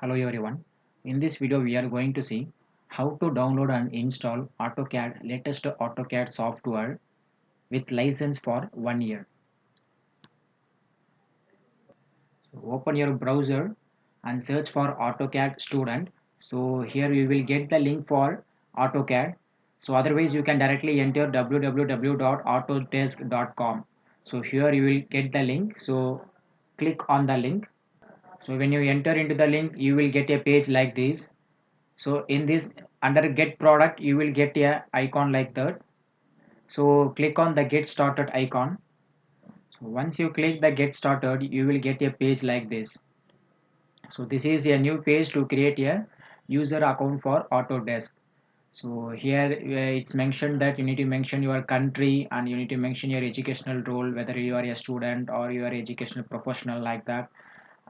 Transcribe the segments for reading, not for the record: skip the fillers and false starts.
Hello everyone. In this video we are going to see how to download and install AutoCAD latest AutoCAD software with license for 1 year. So open your browser and search for AutoCAD student. So here you will get the link for AutoCAD. So otherwise you can directly enter www.autodesk.com. So here you will get the link. So click on the link. So when you enter into the link you will get a page like this. So in this under get product you will get a icon like that. So click on the get started icon. So once you click the get started you will get a page like this. So this is a new page to create a user account for Autodesk. So here it's mentioned that you need to mention your country and you need to mention your educational role, whether you are a student or you are educational professional like that.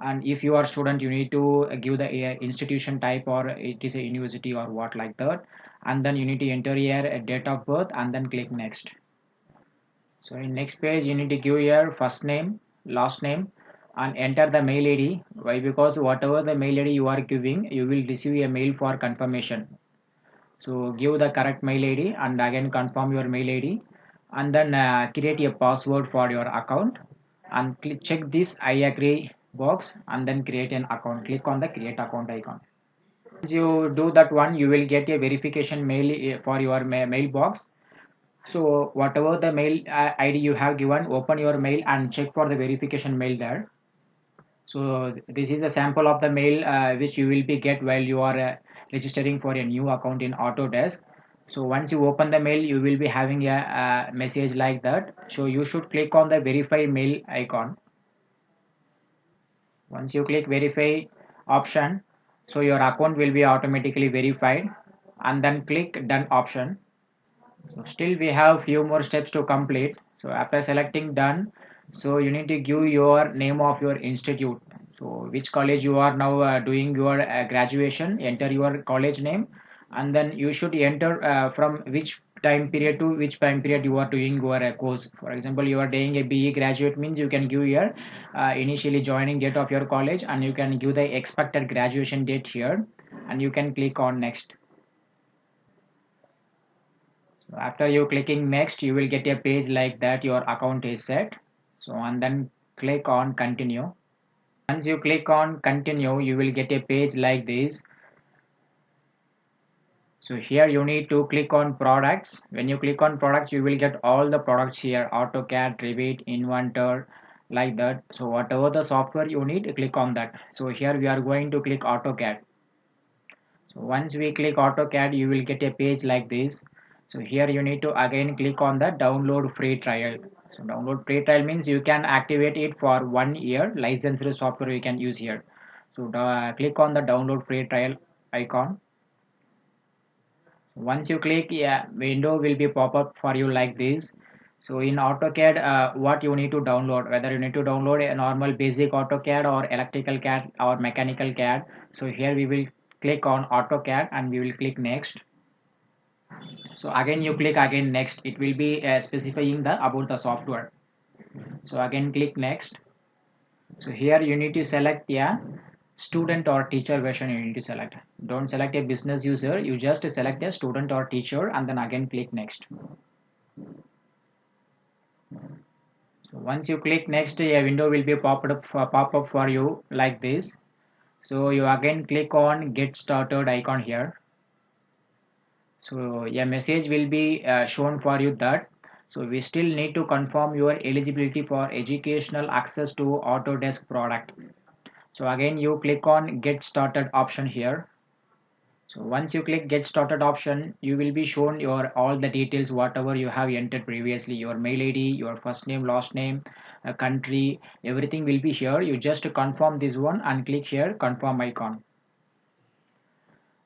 And if you are student you need to give the institution type or it is a university or what like that, and then you need to enter here a date of birth and then click next. So in next page you need to give your first name, last name, and enter the mail id. Why? Because whatever the mail id you are giving you will receive a mail for confirmation. So give the correct mail id and again confirm your mail id, and then create a password for your account and check this I agree box and then create an account. Click on the create account icon. Once you do that one you will get a verification mail for your mailbox. So whatever the mail id you have given, open your mail and check for the verification mail there. So this is a sample of the mail which you will be get while you are registering for a new account in Autodesk. So once you open the mail you will be having a message like that. So you should click on the verify mail icon. Once you click verify option, so your account will be automatically verified, and then click done option. So still we have few more steps to complete. So after selecting done, so you need to give your name of your institute. So which college you are now doing your graduation, enter your college name, and then you should enter from which time period to which time period you are doing your course. For example, you are doing a BE graduate means you can give your initially joining date of your college and you can give the expected graduation date here, and you can click on next. So after you clicking next you will get a page like that your account is set. So and then click on continue. Once you click on continue you will get a page like this. So here you need to click on products. When you click on products you will get all the products here, AutoCAD, Revit, Inventor, like that. So whatever the software you need click on that. So here we are going to click AutoCAD. So once we click AutoCAD you will get a page like this. So here you need to again click on the download free trial. So download free trial means you can activate it for 1 year. Licensed software you can use here. So click on the download free trial icon. Once you click, yeah, window will be pop up for you like this. So in AutoCAD what you need to download, whether you need to download a normal basic AutoCAD or electrical CAD or mechanical CAD. So here we will click on AutoCAD and we will click next. So again you click again next, it will be specifying the about the software. So again click next. So here you need to select student or teacher version. You need to select, don't select a business user, you just select a student or teacher and then again click next. So once you click next a window will be pop up for you like this. So you again click on get started icon here. So a message will be shown for you that so we still need to confirm your eligibility for educational access to Autodesk product. So again you click on get started option here. So once you click get started option you will be shown your all the details whatever you have entered previously, your mail id, your first name, last name, country, everything will be here. You just confirm this one and click here confirm icon.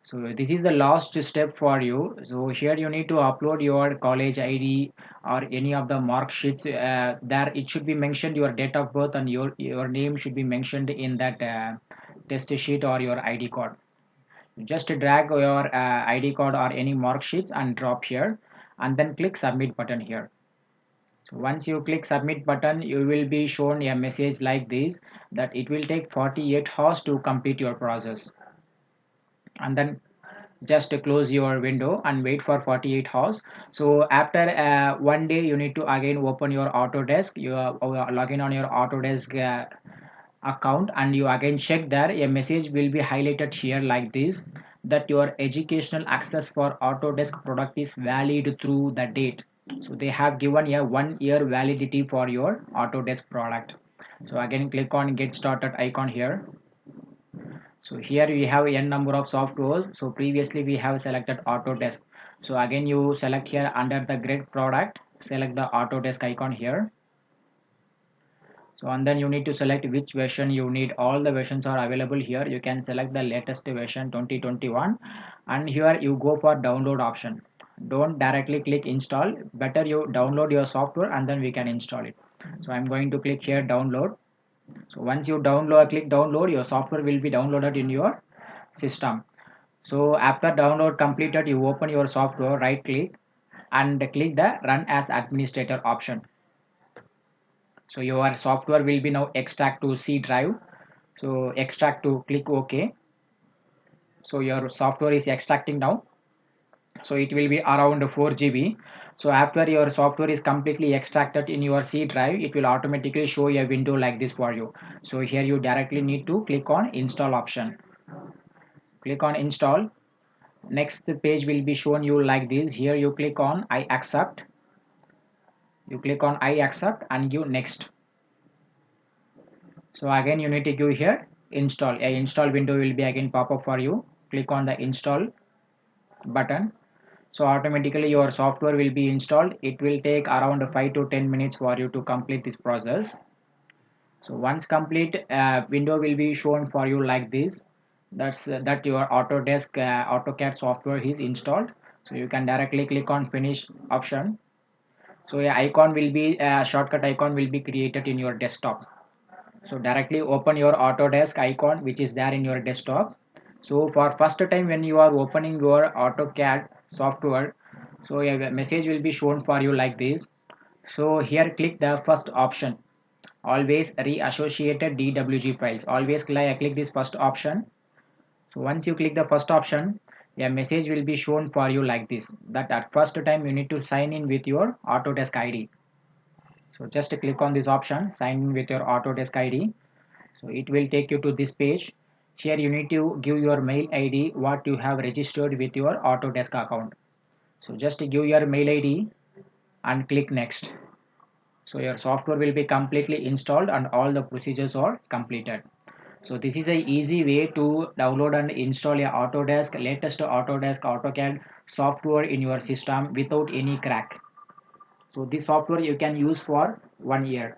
So this is the last step for you. So here you need to upload your college ID or any of the mark sheets. There it should be mentioned your date of birth and your name should be mentioned in that test sheet or your ID card. Just drag your ID card or any mark sheets and drop here and then click submit button here. So once you click submit button, you will be shown a message like this, that it will take 48 hours to complete your process. And then just close your window and wait for 48 hours. So after one day, you need to again open your Autodesk, you log in on your Autodesk account, and you again check there. A message will be highlighted here like this, that your educational access for Autodesk product is valid through the date. So they have given a 1 year validity for your Autodesk product. So again click on get started icon here. So here we have n number of softwares. So previously we have selected Autodesk. So again you select here under the grid product, select the Autodesk icon here. So and then you need to select which version you need. All the versions are available here. You can select the latest version 2021, and here you go for download option. Don't directly click install. Better you download your software and then we can install it. So I'm going to click here download. So once you download, click download, your software will be downloaded in your system. So after download completed, you open your software, right click and click the run as administrator option. So your software will be now extract to C drive. So extract to click OK. So your software is extracting now. So it will be around 4 GB. So after your software is completely extracted in your C drive, it will automatically show a window like this for you. So here you directly need to click on install option. Click on install. Next page will be shown you like this. Here you click on I accept. You click on I accept and give next. So again you need to give here install. A install window will be again pop up for you. Click on the install button. So automatically your software will be installed. It will take around 5 to 10 minutes for you to complete this process. So once complete, window will be shown for you like this. That your Autodesk AutoCAD software is installed. So you can directly click on finish option. So a icon will be shortcut icon will be created in your desktop. So directly open your Autodesk icon which is there in your desktop. So for first time when you are opening your AutoCAD software, so a message will be shown for you like this. So here click the first option, always reassociated DWG files. Always click this first option. So once you click the first option, a message will be shown for you like this, that at first time you need to sign in with your Autodesk ID. So just click on this option, sign in with your Autodesk ID. So it will take you to this page. Here you need to give your mail ID what you have registered with your Autodesk account. So just give your mail ID and click next. So your software will be completely installed and all the procedures are completed. So this is a easy way to download and install a Autodesk latest Autodesk AutoCAD software in your system without any crack. So this software you can use for 1 year.